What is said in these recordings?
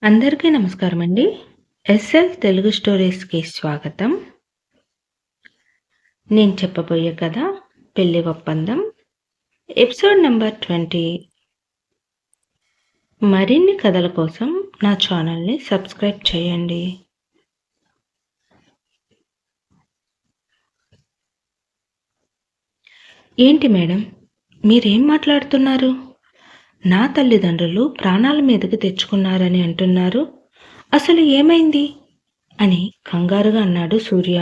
అందరికీ నమస్కారం అండి. ఎస్ఎల్ తెలుగు స్టోరీస్‌కి స్వాగతం. నేను చెప్పబోయే కథ 'పెళ్లి ఒప్పందం' ఎపిసోడ్ నంబర్ 20. మరిన్ని కథల కోసం నా ఛానల్‌ని సబ్స్క్రైబ్ చేయండి. ఏంటి మేడం, మీరేం మాట్లాడుతున్నారు? నా తల్లిదండ్రులు ప్రాణాల మీదకి తెచ్చుకున్నారని అంటున్నారు. అసలు ఏమైంది? అని కంగారుగా అన్నాడు సూర్య.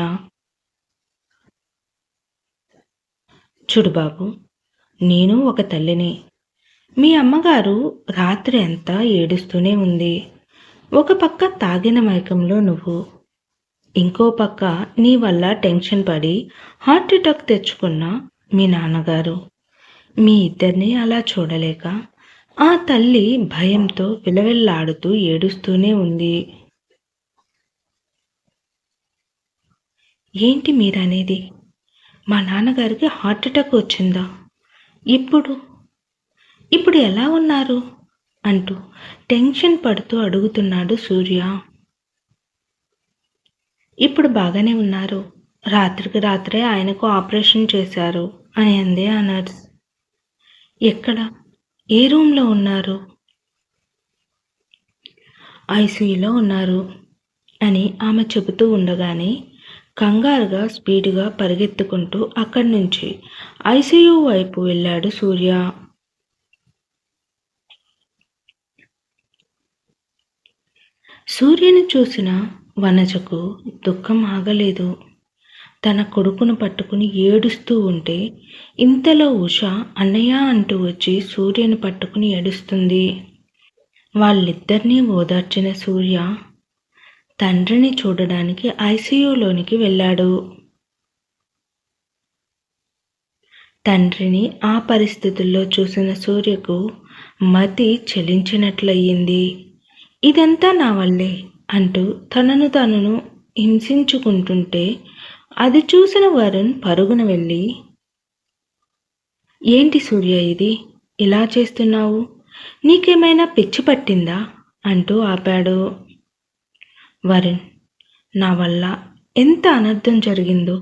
చూడు బాబు, నేను ఒక తల్లిని. మీ అమ్మగారు రాత్రి అంతా ఏడుస్తూనే ఉంది. ఒక పక్క తాగిన మైకంలో నువ్వు, ఇంకో పక్క నీ వల్ల టెన్షన్ పడి హార్ట్ అటాక్ తెచ్చుకున్న మీ నాన్నగారు. మీ ఇద్దరిని అలా చూడలేక ఆ తల్లి భయంతో విలవిల్లాడుతూ ఏడుస్తూనే ఉంది. ఏంటి మీరనేది? మా నాన్నగారికి హార్ట్ అటాక్ వచ్చిందా? ఇప్పుడు ఇప్పుడు ఎలా ఉన్నారు? అంటూ టెన్షన్ పడుతూ అడుగుతున్నాడు సూర్య. ఇప్పుడు బాగానే ఉన్నారు. రాత్రికి రాత్రే ఆయనకు ఆపరేషన్ చేశారు అని అంది ఆ నర్స్. ఎక్కడ? ఏ రూమ్లో ఉన్నారు? ఐసీయూలో ఉన్నారు అని ఆమె చెబుతూ ఉండగానే కంగారుగా స్పీడుగా పరిగెత్తుకుంటూ అక్కడి నుంచి ఐసీయూ వైపు వెళ్ళాడు సూర్య. సూర్యుని చూసిన వనజకు దుఃఖం ఆగలేదు. తన కొడుకును పట్టుకుని ఏడుస్తూ ఉంటే ఇంతలో ఉష అన్నయ్య అంటూ వచ్చి సూర్యని పట్టుకుని ఏడుస్తుంది. వాళ్ళిద్దరినీ ఓదార్చిన సూర్య తండ్రిని చూడడానికి ఐసీయూలోనికి వెళ్ళాడు. తండ్రిని ఆ పరిస్థితుల్లో చూసిన సూర్యకు మతి చలించినట్లయింది. ఇదంతా నా వల్లే అంటూ తనను హింసించుకుంటుంటే అది చూసిన వరుణ్ పరుగున వెళ్ళి, ఏంటి సూర్య ఇది? ఇలా చేస్తున్నావు? నీకేమైనా పిచ్చి పట్టిందా? అంటూ ఆపాడు. వరుణ్, నా వల్ల ఎంత అనర్థం జరిగిందో.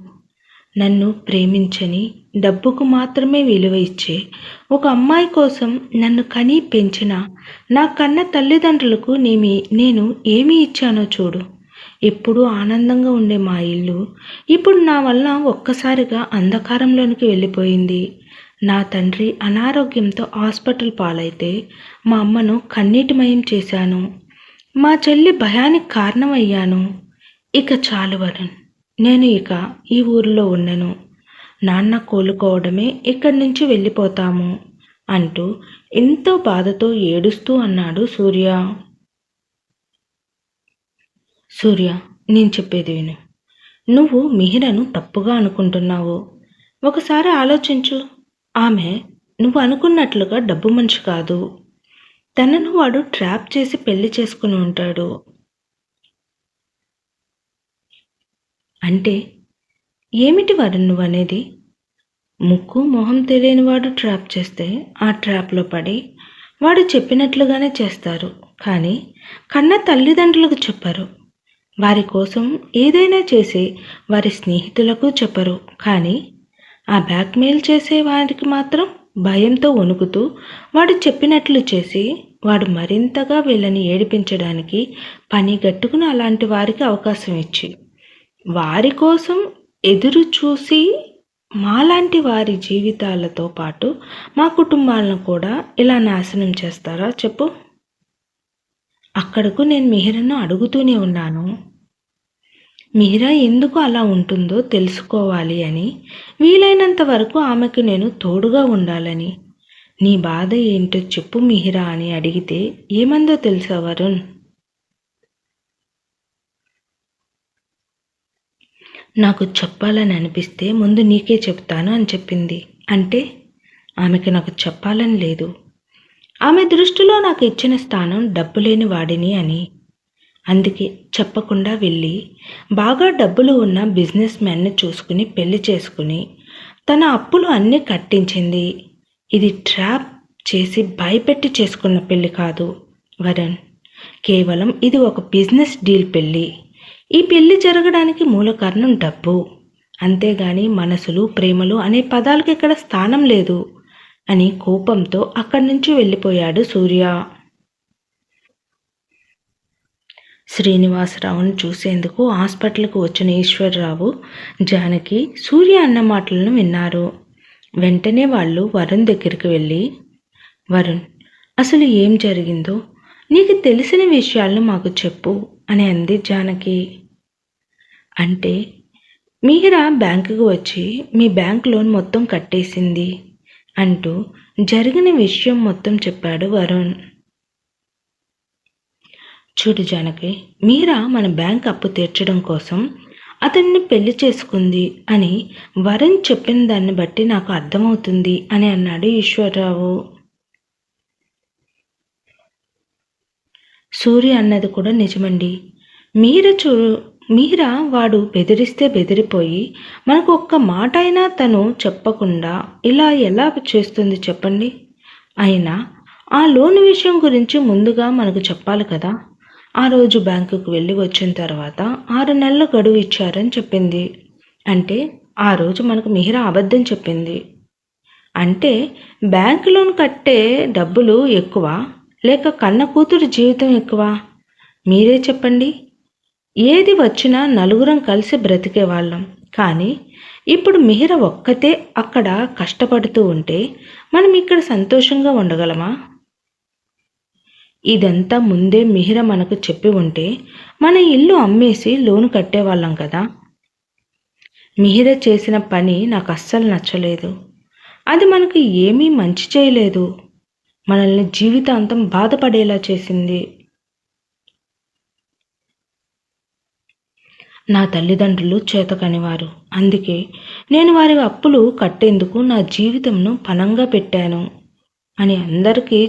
నన్ను ప్రేమించని, డబ్బుకు మాత్రమే విలువ ఇచ్చే ఒక అమ్మాయి కోసం నన్ను కని పెంచిన నా కన్న తల్లిదండ్రులకు నేను ఏమి ఇచ్చానో చూడు. ఎప్పుడూ ఆనందంగా ఉండే మా ఇల్లు ఇప్పుడు నా వల్ల ఒక్కసారిగా అంధకారంలోనికి వెళ్ళిపోయింది. నా తండ్రి అనారోగ్యంతో హాస్పిటల్ పాలైతే మా అమ్మను కన్నీటిమయం చేశాను. మా చెల్లి భయానికి కారణమయ్యాను. ఇక చాలు వరుణ్, నేను ఇక ఈ ఊరిలో ఉండను. నాన్న కోలుకోవడమే ఇక్కడి నుంచి వెళ్ళిపోతాము అంటూ ఎంతో బాధతో ఏడుస్తూ అన్నాడు సూర్య. సూర్య, నేను చెప్పేది విను. నువ్వు మిహిరను తప్పుగా అనుకుంటున్నావు. ఒకసారి ఆలోచించు. ఆమె నువ్వు అనుకున్నట్లుగా డబ్బు మనిషి కాదు. తనను వాడు ట్రాప్ చేసి పెళ్లి చేసుకుని ఉంటాడు. అంటే ఏమిటి వరుణ్ నువ్వనేది? ముక్కు మొహం తెలియని వాడు ట్రాప్ చేస్తే ఆ ట్రాప్లో పడి వాడు చెప్పినట్లుగానే చేస్తారు. కానీ కన్న తల్లిదండ్రులకు చెప్పరు. వారి కోసం ఏదైనా చేసి వారి స్నేహితులకు చెప్పరు. కానీ ఆ బ్లాక్మెయిల్ చేసే వారికి మాత్రం భయంతో వణుకుతూ వాడు చెప్పినట్లు చేసి వాడు మరింతగా వీళ్ళని ఏడిపించడానికి పని గట్టుకుని అలాంటి వారికి అవకాశం ఇచ్చి వారి కోసం ఎదురు చూసి మాలాంటి వారి జీవితాలతో పాటు మా కుటుంబాలను కూడా ఇలా నాశనం చేస్తారా చెప్పు? అక్కడకు నేను మిహిరను అడుగుతూనే ఉన్నాను. మీరా ఎందుకు అలా ఉంటుందో తెలుసుకోవాలి అని, వీలైనంత వరకు ఆమెకు నేను తోడుగా ఉండాలని. నీ బాధ ఏంటో చెప్పు మిహిరా అని అడిగితే ఏమందో తెలుసా వరుణ్? నాకు చెప్పాలని అనిపిస్తే ముందు నీకే చెప్తాను అని చెప్పింది. అంటే ఆమెకి నాకు చెప్పాలని లేదు. ఆమె దృష్టిలో నాకు ఇచ్చిన స్థానం డబ్బు లేని వాడిని అని. అందుకే చెప్పకుండా వెళ్ళి బాగా డబ్బులు ఉన్న బిజినెస్ మ్యాన్ని చూసుకుని పెళ్లి చేసుకుని తన అప్పులు అన్నీ కట్టించింది. ఇది ట్రాప్ చేసి భయపెట్టి చేసుకున్న పెళ్లి కాదు వరుణ్. కేవలం ఇది ఒక బిజినెస్ డీల్ పెళ్ళి. ఈ పెళ్లి జరగడానికి మూల కారణం డబ్బు. అంతేగాని మనసులు, ప్రేమలు అనే పదాలకు ఇక్కడ స్థానం లేదు అని కోపంతో అక్కడి నుంచి వెళ్ళిపోయాడు సూర్య. శ్రీనివాసరావును చూసేందుకు హాస్పిటల్కు వచ్చిన ఈశ్వర్రావు, జానకి సూర్య అన్న మాటలను విన్నారు. వెంటనే వాళ్ళు వరుణ్ దగ్గరికి వెళ్ళి, వరుణ్, అసలు ఏం జరిగిందో నీకు తెలిసిన విషయాలను మాకు చెప్పు అని అంది జానకి. అంటే మీరా బ్యాంకుకు వచ్చి మీ బ్యాంక్ లోన్ మొత్తం కట్టేసింది అంటూ జరిగిన విషయం మొత్తం చెప్పాడు వరుణ్. చూడు జానకి, మీరా మన బ్యాంక్ అప్పు తీర్చడం కోసం అతన్ని పెళ్లి చేసుకుంది అని వరుణ్ చెప్పిన దాన్ని బట్టి నాకు అర్థమవుతుంది అని అన్నాడు ఈశ్వర్రావు. సూర్య అన్నది కూడా నిజమండి. మీరా వాడు బెదిరిస్తే బెదిరిపోయి మనకు ఒక్క మాట అయినా తను చెప్పకుండా ఇలా ఎలా చేస్తుంది చెప్పండి. అయినా ఆ లోన్ విషయం గురించి ముందుగా మనకు చెప్పాలి కదా. ఆ రోజు బ్యాంకుకు వెళ్ళి వచ్చిన తర్వాత 6 నెలల గడువు ఇచ్చారని చెప్పింది. అంటే ఆ రోజు మనకు మిహిరా అబద్ధం చెప్పింది. అంటే బ్యాంకు లోన్ కట్టే డబ్బులు ఎక్కువ లేక కన్న కూతురు జీవితం ఎక్కువ? మీరే చెప్పండి. ఏది వచ్చినా నలుగురం కలిసి బ్రతికేవాళ్ళం. కానీ ఇప్పుడు మిహిర ఒక్కతే అక్కడ కష్టపడుతూ ఉంటే మనం ఇక్కడ సంతోషంగా ఉండగలమా? ఇదంతా ముందే మిహిర మనకు చెప్పి ఉంటే మన ఇల్లు అమ్మేసి లోను కట్టేవాళ్ళం కదా. మిహిర చేసిన పని నాకు అస్సలు నచ్చలేదు. అది మనకు ఏమీ మంచి చేయలేదు. మనల్ని జీవితాంతం బాధపడేలా చేసింది. నా తల్లిదండ్రులు చేతకనివారు. అందుకే నేను వారి అప్పులు కట్టేందుకు నా జీవితంను పణంగా పెట్టాను అని అందరికీ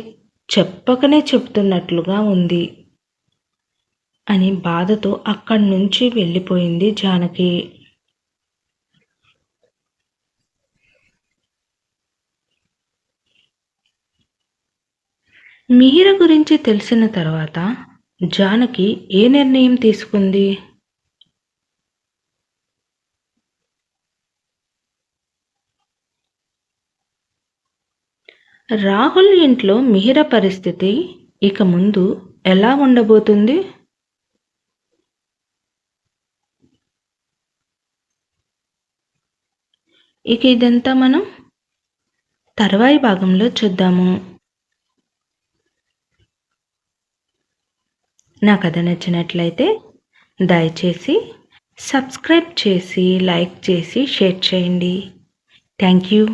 చెప్పకనే చెప్తున్నట్లుగా ఉంది అని బాధతో అక్కడి నుంచి వెళ్ళిపోయింది జానకి. మిహిర గురించి తెలిసిన తర్వాత జానకి ఏ నిర్ణయం తీసుకుంది? రాహుల్ ఇంట్లో మిహిర పరిస్థితి ఇక ముందు ఎలా ఉండబోతుంది? ఇక ఇదంతా మనం తర్వాయి భాగంలో చూద్దాము. నా కథ నచ్చినట్లయితే దయచేసి సబ్స్క్రైబ్ చేసి, లైక్ చేసి, షేర్ చేయండి. Thank you.